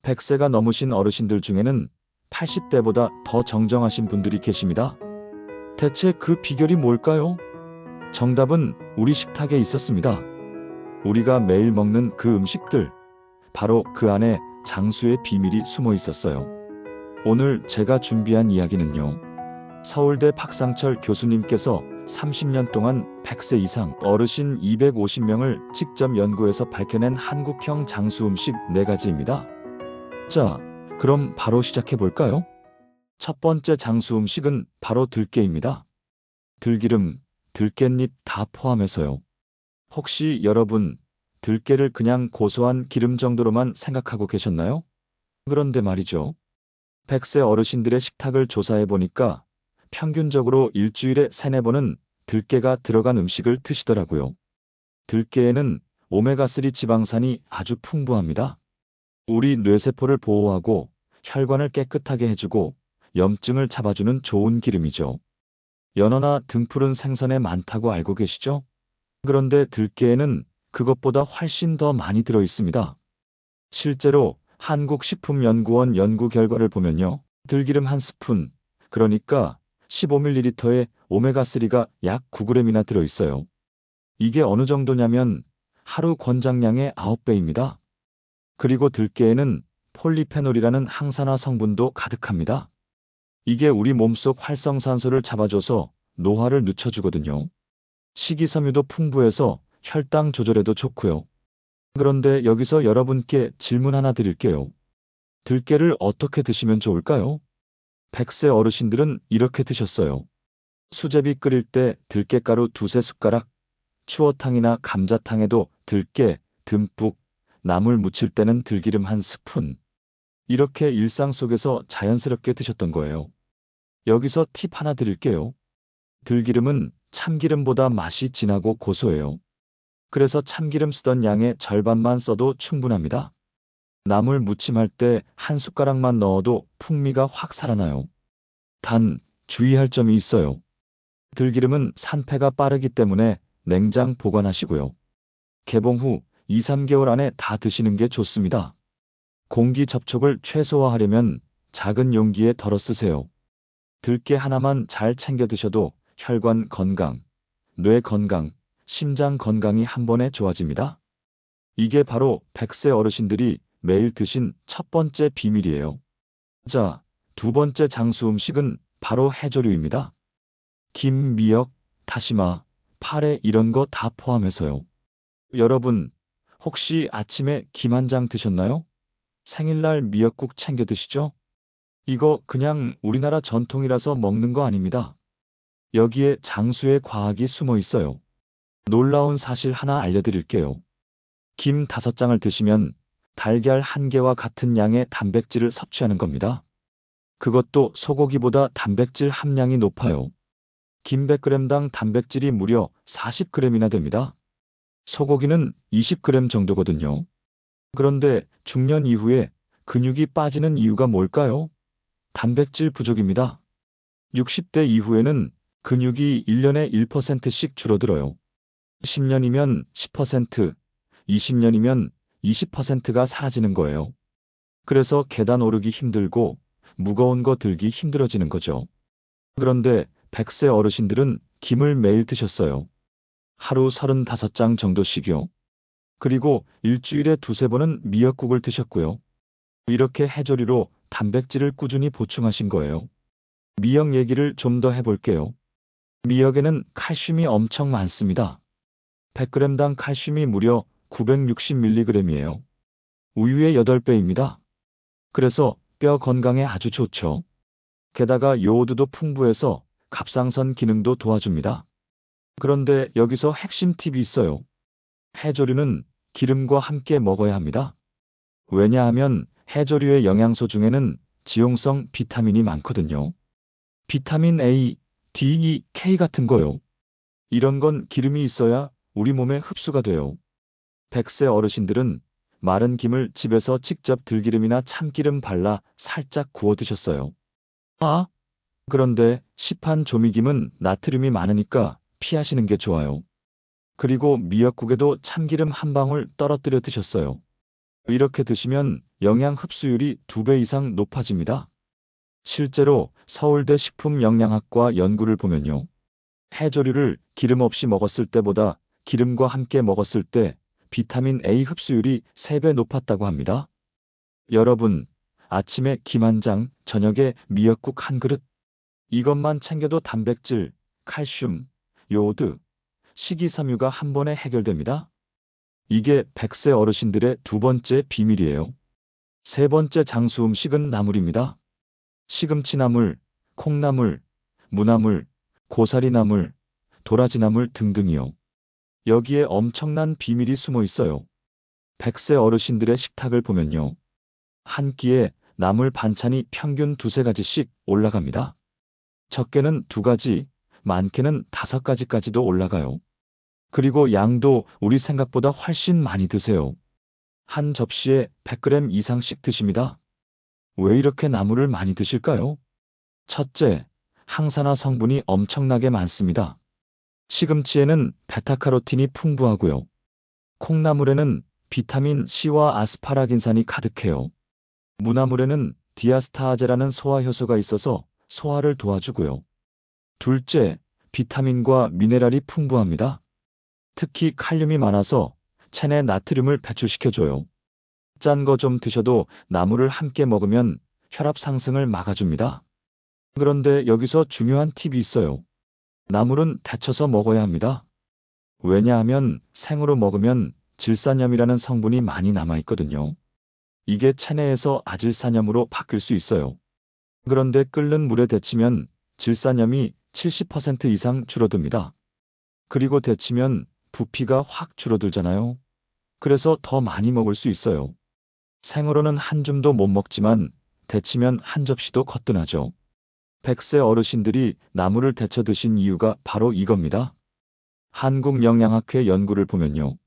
100세가 넘으신 어르신들 중에는 80대보다 더 정정하신 분들이 계십니다. 대체 그 비결이 뭘까요? 정답은 우리 식탁에 있었습니다. 우리가 매일 먹는 그 음식들, 바로 그 안에 장수의 비밀이 숨어 있었어요. 오늘 제가 준비한 이야기는요, 서울대 박상철 교수님께서 30년 동안 100세 이상 어르신 250명을 직접 연구해서 밝혀낸 한국형 장수 음식 4가지입니다. 자, 그럼 바로 시작해 볼까요? 첫 번째 장수 음식은 바로 들깨입니다. 들기름, 들깻잎 다 포함해서요. 혹시 여러분, 들깨를 그냥 고소한 기름 정도로만 생각하고 계셨나요? 그런데 말이죠. 100세 어르신들의 식탁을 조사해 보니까 평균적으로 일주일에 3-4번은 들깨가 들어간 음식을 드시더라고요. 들깨에는 오메가3 지방산이 아주 풍부합니다. 우리 뇌세포를 보호하고 혈관을 깨끗하게 해주고 염증을 잡아주는 좋은 기름이죠. 연어나 등푸른 생선에 많다고 알고 계시죠? 그런데 들깨에는 그것보다 훨씬 더 많이 들어 있습니다. 실제로 한국식품연구원 연구 결과를 보면요, 들기름 한 스푼, 그러니까 15ml에 오메가3가 약 9g이나 들어 있어요. 이게 어느 정도냐면 하루 권장량의 9배입니다. 그리고 들깨에는 폴리페놀이라는 항산화 성분도 가득합니다. 이게 우리 몸속 활성산소를 잡아줘서 노화를 늦춰주거든요. 식이섬유도 풍부해서 혈당 조절에도 좋고요. 그런데 여기서 여러분께 질문 하나 드릴게요. 들깨를 어떻게 드시면 좋을까요? 100세 어르신들은 이렇게 드셨어요. 수제비 끓일 때 들깨가루 2-3숟가락, 추어탕이나 감자탕에도 들깨 듬뿍, 나물 무칠 때는 들기름 한 스푼. 이렇게 일상 속에서 자연스럽게 드셨던 거예요. 여기서 팁 하나 드릴게요. 들기름은 참기름보다 맛이 진하고 고소해요. 그래서 참기름 쓰던 양의 절반만 써도 충분합니다. 나물 무침할 때 한 숟가락만 넣어도 풍미가 확 살아나요. 단, 주의할 점이 있어요. 들기름은 산패가 빠르기 때문에 냉장 보관하시고요. 개봉 후 2-3개월 안에 다 드시는 게 좋습니다. 공기 접촉을 최소화하려면 작은 용기에 덜어 쓰세요. 들깨 하나만 잘 챙겨 드셔도 혈관 건강, 뇌 건강, 심장 건강이 한 번에 좋아집니다. 이게 바로 100세 어르신들이 매일 드신 첫 번째 비밀이에요. 자, 두 번째 장수 음식은 바로 해조류입니다. 김, 미역, 다시마, 파래 이런 거 다 포함해서요. 여러분, 혹시 아침에 김 한 장 드셨나요? 생일날 미역국 챙겨 드시죠? 이거 그냥 우리나라 전통이라서 먹는 거 아닙니다. 여기에 장수의 과학이 숨어 있어요. 놀라운 사실 하나 알려드릴게요. 김 5장을 드시면 달걀 1개와 같은 양의 단백질을 섭취하는 겁니다. 그것도 소고기보다 단백질 함량이 높아요. 김 100g당 단백질이 무려 40g이나 됩니다. 소고기는 20g 정도거든요. 그런데 중년 이후에 근육이 빠지는 이유가 뭘까요? 단백질 부족입니다. 60대 이후에는 근육이 1년에 1%씩 줄어들어요. 10년이면 10%, 20년이면 20%가 사라지는 거예요. 그래서 계단 오르기 힘들고 무거운 거 들기 힘들어지는 거죠. 그런데 100세 어르신들은 김을 매일 드셨어요. 하루 35장 정도씩요. 그리고 일주일에 2-3번은 미역국을 드셨고요. 이렇게 해조류로 단백질을 꾸준히 보충하신 거예요. 미역 얘기를 좀 더 해볼게요. 미역에는 칼슘이 엄청 많습니다. 100g당 칼슘이 무려 960mg이에요. 우유의 8배입니다. 그래서 뼈 건강에 아주 좋죠. 게다가 요오드도 풍부해서 갑상선 기능도 도와줍니다. 그런데 여기서 핵심 팁이 있어요. 해조류는 기름과 함께 먹어야 합니다. 왜냐하면 해조류의 영양소 중에는 지용성 비타민이 많거든요. 비타민 A, D, E, K 같은 거요. 이런 건 기름이 있어야 우리 몸에 흡수가 돼요. 100세 어르신들은 마른 김을 집에서 직접 들기름이나 참기름 발라 살짝 구워 드셨어요. 아, 그런데 시판 조미김은 나트륨이 많으니까 피하시는 게 좋아요. 그리고 미역국에도 참기름 한 방울 떨어뜨려 드셨어요. 이렇게 드시면 영양 흡수율이 2배 이상 높아집니다. 실제로 서울대 식품영양학과 연구를 보면요. 해조류를 기름 없이 먹었을 때보다 기름과 함께 먹었을 때 비타민 A 흡수율이 3배 높았다고 합니다. 여러분, 아침에 김 한 장, 저녁에 미역국 한 그릇. 이것만 챙겨도 단백질, 칼슘, 요오드, 식이섬유가 한 번에 해결됩니다. 이게 100세 어르신들의 두 번째 비밀이에요. 세 번째 장수 음식은 나물입니다. 시금치나물, 콩나물, 무나물, 고사리나물, 도라지나물 등등이요. 여기에 엄청난 비밀이 숨어 있어요. 100세 어르신들의 식탁을 보면요. 한 끼에 나물 반찬이 평균 2~3가지씩 올라갑니다. 적게는 2가지, 많게는 5가지까지도 올라가요. 그리고 양도 우리 생각보다 훨씬 많이 드세요. 한 접시에 100g 이상씩 드십니다. 왜 이렇게 나물을 많이 드실까요? 첫째, 항산화 성분이 엄청나게 많습니다. 시금치에는 베타카로틴이 풍부하고요. 콩나물에는 비타민 C와 아스파라긴산이 가득해요. 무나물에는 디아스타아제라는 소화효소가 있어서 소화를 도와주고요. 둘째, 비타민과 미네랄이 풍부합니다. 특히 칼륨이 많아서 체내 나트륨을 배출시켜줘요. 짠 거 좀 드셔도 나물을 함께 먹으면 혈압 상승을 막아줍니다. 그런데 여기서 중요한 팁이 있어요. 나물은 데쳐서 먹어야 합니다. 왜냐하면 생으로 먹으면 질산염이라는 성분이 많이 남아있거든요. 이게 체내에서 아질산염으로 바뀔 수 있어요. 그런데 끓는 물에 데치면 질산염이 70% 이상 줄어듭니다. 그리고 데치면 부피가 확 줄어들잖아요. 그래서 더 많이 먹을 수 있어요. 생으로는 한 줌도 못 먹지만 데치면 한 접시도 거뜬하죠. 100세 어르신들이 나물을 데쳐 드신 이유가 바로 이겁니다. 한국영양학회 연구를 보면요.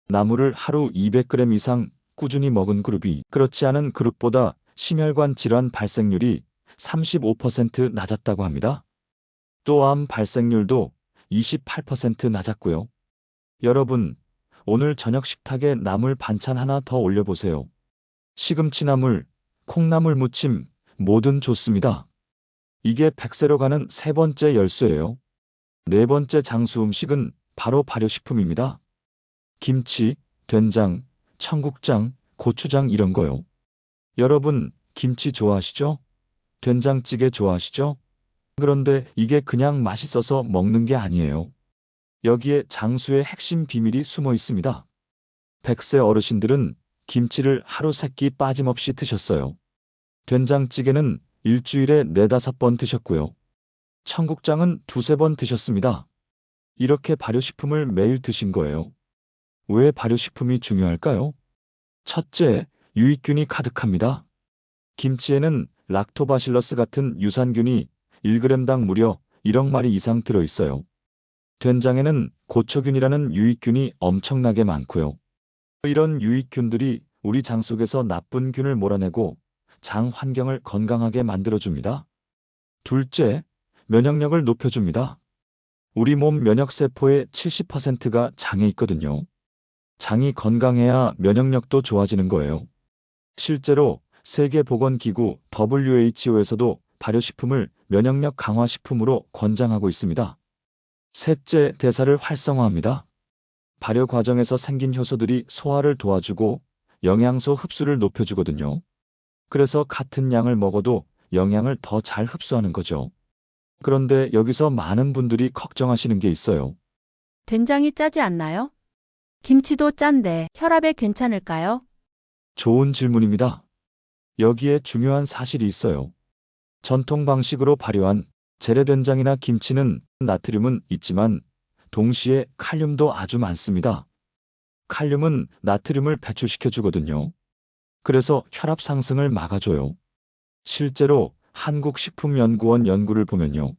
나물을 하루 200g 이상 꾸준히 먹은 그룹이 그렇지 않은 그룹보다 심혈관 질환 발생률이 35% 낮았다고 합니다. 또 암 발생률도 28% 낮았고요. 여러분, 오늘 저녁 식탁에 나물 반찬 하나 더 올려보세요. 시금치나물, 콩나물 무침, 뭐든 좋습니다. 이게 100세로 가는 세 번째 열쇠예요. 네 번째 장수 음식은 바로 발효식품입니다. 김치, 된장, 청국장, 고추장 이런 거요. 여러분, 김치 좋아하시죠? 된장찌개 좋아하시죠? 그런데 이게 그냥 맛있어서 먹는 게 아니에요. 여기에 장수의 핵심 비밀이 숨어 있습니다. 100세 어르신들은 김치를 하루 3끼 빠짐없이 드셨어요. 된장찌개는 일주일에 4~5번 드셨고요. 청국장은 2~3번 드셨습니다. 이렇게 발효식품을 매일 드신 거예요. 왜 발효식품이 중요할까요? 첫째, 유익균이 가득합니다. 김치에는 락토바실러스 같은 유산균이 1g당 무려 1억 마리 이상 들어있어요. 된장에는 고초균이라는 유익균이 엄청나게 많고요. 이런 유익균들이 우리 장 속에서 나쁜 균을 몰아내고 장 환경을 건강하게 만들어줍니다. 둘째, 면역력을 높여줍니다. 우리 몸 면역세포의 70%가 장에 있거든요. 장이 건강해야 면역력도 좋아지는 거예요. 실제로 세계보건기구 WHO에서도 발효식품을 면역력 강화식품으로 권장하고 있습니다. 셋째, 대사를 활성화합니다. 발효 과정에서 생긴 효소들이 소화를 도와주고 영양소 흡수를 높여주거든요. 그래서 같은 양을 먹어도 영양을 더 잘 흡수하는 거죠. 그런데 여기서 많은 분들이 걱정하시는 게 있어요. 된장이 짜지 않나요? 김치도 짠데 혈압에 괜찮을까요? 좋은 질문입니다. 여기에 중요한 사실이 있어요. 전통 방식으로 발효한 재래된장이나 김치는 나트륨은 있지만 동시에 칼륨도 아주 많습니다. 칼륨은 나트륨을 배출시켜주거든요. 그래서 혈압 상승을 막아줘요. 실제로 한국식품연구원 연구를 보면요.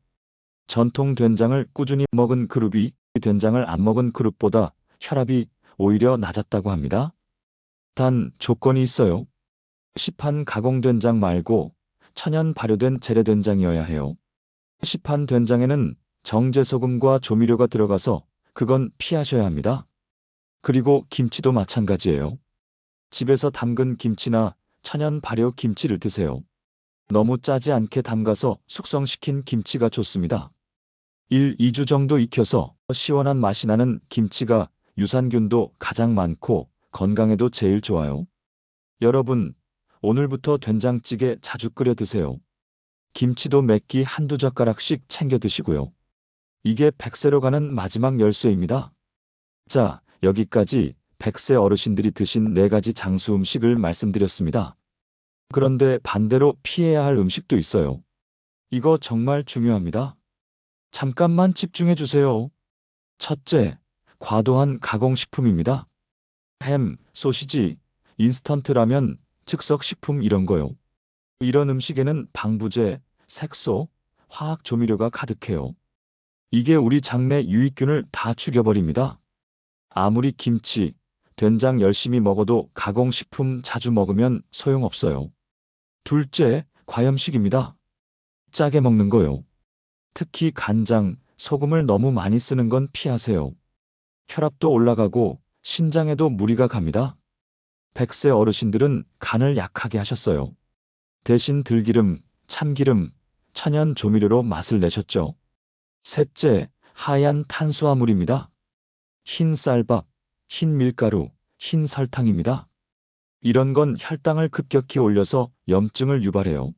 전통 된장을 꾸준히 먹은 그룹이 된장을 안 먹은 그룹보다 혈압이 오히려 낮았다고 합니다. 단 조건이 있어요. 시판 가공된장 말고 천연 발효된 재래된장이어야 해요. 시판 된장에는 정제소금과 조미료가 들어가서 그건 피하셔야 합니다. 그리고 김치도 마찬가지예요. 집에서 담근 김치나 천연 발효 김치를 드세요. 너무 짜지 않게 담가서 숙성시킨 김치가 좋습니다. 1, 2주 정도 익혀서 시원한 맛이 나는 김치가 유산균도 가장 많고 건강에도 제일 좋아요. 여러분, 오늘부터 된장찌개 자주 끓여 드세요. 김치도 몇 끼 한두 젓가락씩 챙겨 드시고요. 이게 100세로 가는 마지막 열쇠입니다. 자, 여기까지 100세 어르신들이 드신 4가지 장수 음식을 말씀드렸습니다. 그런데 반대로 피해야 할 음식도 있어요. 이거 정말 중요합니다. 잠깐만 집중해 주세요. 첫째, 과도한 가공식품입니다. 햄, 소시지, 인스턴트 라면, 즉석식품 이런 거요. 이런 음식에는 방부제, 색소, 화학 조미료가 가득해요. 이게 우리 장내 유익균을 다 죽여버립니다. 아무리 김치, 된장 열심히 먹어도 가공식품 자주 먹으면 소용없어요. 둘째, 과염식입니다. 짜게 먹는 거요. 특히 간장, 소금을 너무 많이 쓰는 건 피하세요. 혈압도 올라가고 신장에도 무리가 갑니다. 100세 어르신들은 간을 약하게 하셨어요. 대신 들기름, 참기름, 천연 조미료로 맛을 내셨죠. 셋째, 하얀 탄수화물입니다. 흰 쌀밥, 흰 밀가루, 흰 설탕입니다. 이런 건 혈당을 급격히 올려서 염증을 유발해요.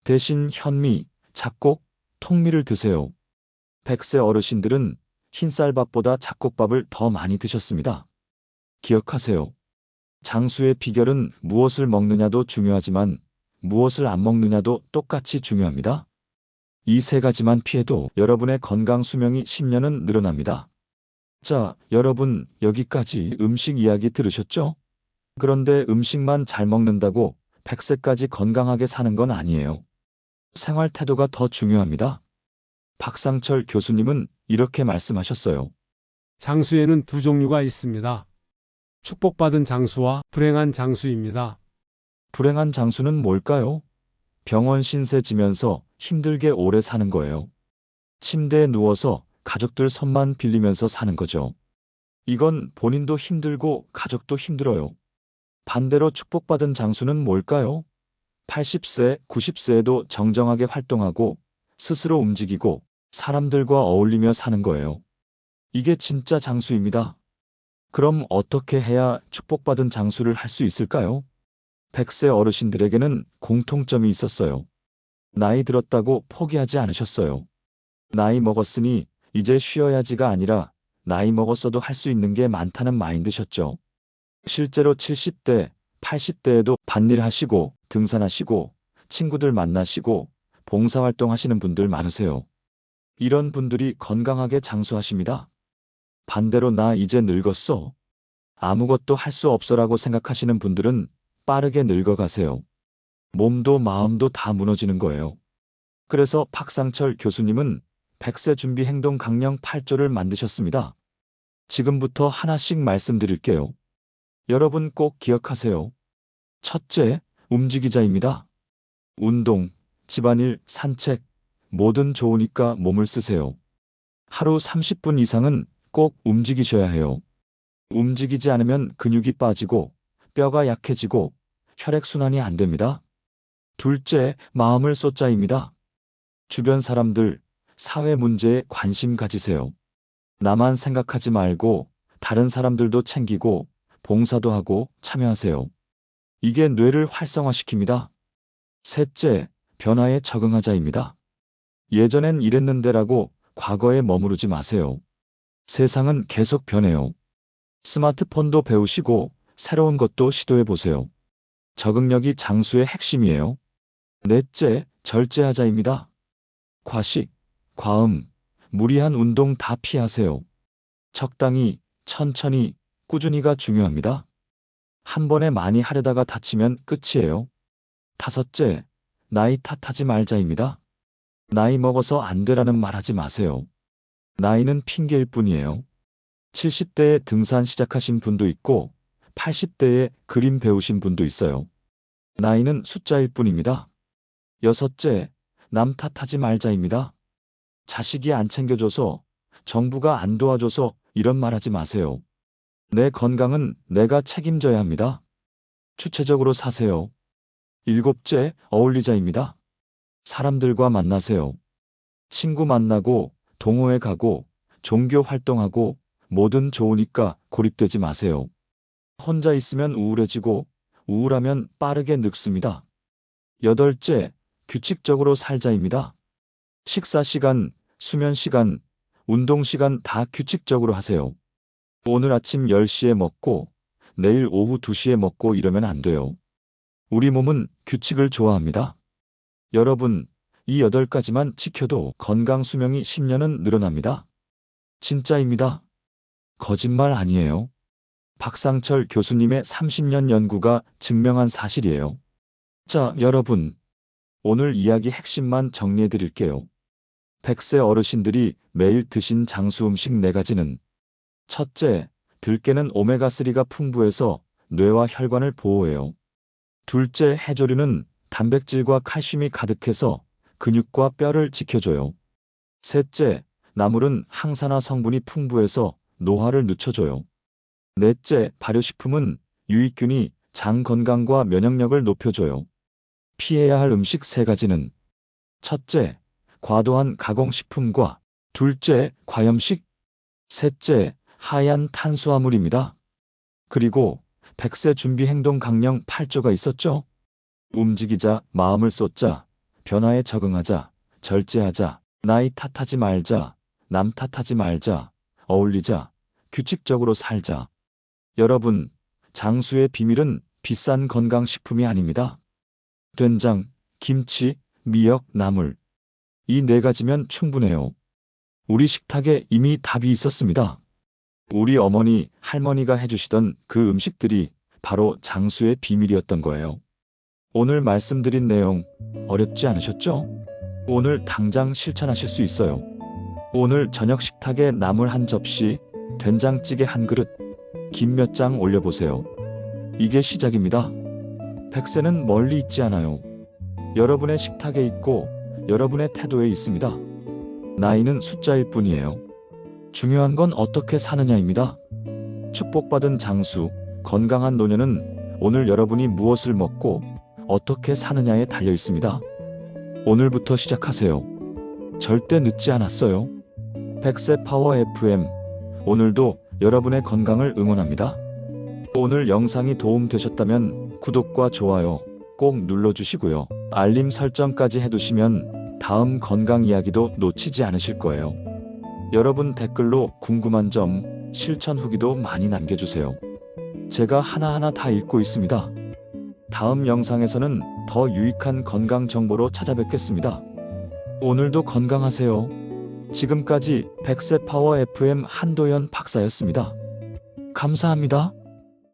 대신 현미, 잡곡, 통밀을 드세요. 100세 어르신들은 흰 쌀밥보다 잡곡밥을 더 많이 드셨습니다. 기억하세요. 장수의 비결은 무엇을 먹느냐도 중요하지만 무엇을 안 먹느냐도 똑같이 중요합니다. 이 3가지만 피해도 여러분의 건강 수명이 10년은 늘어납니다. 자, 여러분 여기까지 음식 이야기 들으셨죠? 그런데 음식만 잘 먹는다고 100세까지 건강하게 사는 건 아니에요. 생활 태도가 더 중요합니다. 박상철 교수님은 이렇게 말씀하셨어요. 장수에는 두 종류가 있습니다. 축복받은 장수와 불행한 장수입니다. 불행한 장수는 뭘까요? 병원 신세 지면서 힘들게 오래 사는 거예요. 침대에 누워서 가족들 손만 빌리면서 사는 거죠. 이건 본인도 힘들고 가족도 힘들어요. 반대로 축복받은 장수는 뭘까요? 80세, 90세에도 정정하게 활동하고 스스로 움직이고 사람들과 어울리며 사는 거예요. 이게 진짜 장수입니다. 그럼 어떻게 해야 축복받은 장수를 할 수 있을까요? 100세 어르신들에게는 공통점이 있었어요. 나이 들었다고 포기하지 않으셨어요. 나이 먹었으니 이제 쉬어야지가 아니라 나이 먹었어도 할 수 있는 게 많다는 마인드셨죠. 실제로 70대, 80대에도 밭일 하시고 등산하시고 친구들 만나시고 봉사활동 하시는 분들 많으세요. 이런 분들이 건강하게 장수하십니다. 반대로 나 이제 늙었어. 아무것도 할 수 없어라고 생각하시는 분들은 빠르게 늙어가세요. 몸도 마음도 다 무너지는 거예요. 그래서 박상철 교수님은 100세 준비 행동 강령 8조를 만드셨습니다. 지금부터 하나씩 말씀드릴게요. 여러분 꼭 기억하세요. 첫째, 움직이자입니다. 운동, 집안일, 산책, 뭐든 좋으니까 몸을 쓰세요. 하루 30분 이상은 꼭 움직이셔야 해요. 움직이지 않으면 근육이 빠지고 뼈가 약해지고 혈액순환이 안 됩니다. 둘째, 마음을 쏟자입니다. 주변 사람들, 사회 문제에 관심 가지세요. 나만 생각하지 말고 다른 사람들도 챙기고 봉사도 하고 참여하세요. 이게 뇌를 활성화시킵니다. 셋째, 변화에 적응하자입니다. 예전엔 이랬는데라고 과거에 머무르지 마세요. 세상은 계속 변해요. 스마트폰도 배우시고 새로운 것도 시도해 보세요. 적응력이 장수의 핵심이에요. 넷째, 절제하자입니다. 과식, 과음, 무리한 운동 다 피하세요. 적당히, 천천히, 꾸준히가 중요합니다. 한 번에 많이 하려다가 다치면 끝이에요. 다섯째, 나이 탓하지 말자입니다. 나이 먹어서 안 되라는 말 하지 마세요. 나이는 핑계일 뿐이에요. 70대에 등산 시작하신 분도 있고 80대에 그림 배우신 분도 있어요. 나이는 숫자일 뿐입니다. 여섯째, 남 탓하지 말자입니다. 자식이 안 챙겨줘서, 정부가 안 도와줘서 이런 말 하지 마세요. 내 건강은 내가 책임져야 합니다. 주체적으로 사세요. 일곱째, 어울리자입니다. 사람들과 만나세요. 친구 만나고, 동호회 가고, 종교 활동하고, 뭐든 좋으니까 고립되지 마세요. 혼자 있으면 우울해지고, 우울하면 빠르게 늙습니다. 여덟째, 규칙적으로 살자입니다. 식사 시간, 수면 시간, 운동 시간 다 규칙적으로 하세요. 오늘 아침 10시에 먹고, 내일 오후 2시에 먹고 이러면 안 돼요. 우리 몸은 규칙을 좋아합니다. 여러분, 이 8가지만 지켜도 건강 수명이 10년은 늘어납니다. 진짜입니다. 거짓말 아니에요. 박상철 교수님의 30년 연구가 증명한 사실이에요. 자, 여러분. 오늘 이야기 핵심만 정리해 드릴게요. 100세 어르신들이 매일 드신 장수 음식 4가지는 첫째, 들깨는 오메가3가 풍부해서 뇌와 혈관을 보호해요. 둘째, 해조류는 단백질과 칼슘이 가득해서 근육과 뼈를 지켜줘요. 셋째, 나물은 항산화 성분이 풍부해서 노화를 늦춰줘요. 넷째, 발효식품은 유익균이 장 건강과 면역력을 높여줘요. 피해야 할 음식 3가지는 첫째, 과도한 가공식품과 둘째, 과염식, 셋째, 하얀 탄수화물입니다. 그리고 100세 준비 행동 강령 8조가 있었죠? 움직이자, 마음을 쏟자, 변화에 적응하자, 절제하자, 나이 탓하지 말자, 남 탓하지 말자, 어울리자, 규칙적으로 살자. 여러분, 장수의 비밀은 비싼 건강식품이 아닙니다. 된장, 김치, 미역, 나물. 이 4가지면 충분해요. 우리 식탁에 이미 답이 있었습니다. 우리 어머니, 할머니가 해주시던 그 음식들이 바로 장수의 비밀이었던 거예요. 오늘 말씀드린 내용 어렵지 않으셨죠? 오늘 당장 실천하실 수 있어요. 오늘 저녁 식탁에 나물 한 접시, 된장찌개 한 그릇, 김 몇 장 올려보세요. 이게 시작입니다. 100세는 멀리 있지 않아요. 여러분의 식탁에 있고 여러분의 태도에 있습니다. 나이는 숫자일 뿐이에요. 중요한 건 어떻게 사느냐입니다. 축복받은 장수, 건강한 노년은 오늘 여러분이 무엇을 먹고 어떻게 사느냐에 달려 있습니다. 오늘부터 시작하세요. 절대 늦지 않았어요. 100세 파워 FM, 오늘도 여러분의 건강을 응원합니다. 오늘 영상이 도움되셨다면 구독과 좋아요 꼭 눌러주시고요. 알림 설정까지 해두시면 다음 건강 이야기도 놓치지 않으실 거예요. 여러분 댓글로 궁금한 점, 실천 후기도 많이 남겨주세요. 제가 하나하나 다 읽고 있습니다. 다음 영상에서는 더 유익한 건강 정보로 찾아뵙겠습니다. 오늘도 건강하세요. 지금까지 100세 파워 FM 한도연 박사였습니다. 감사합니다.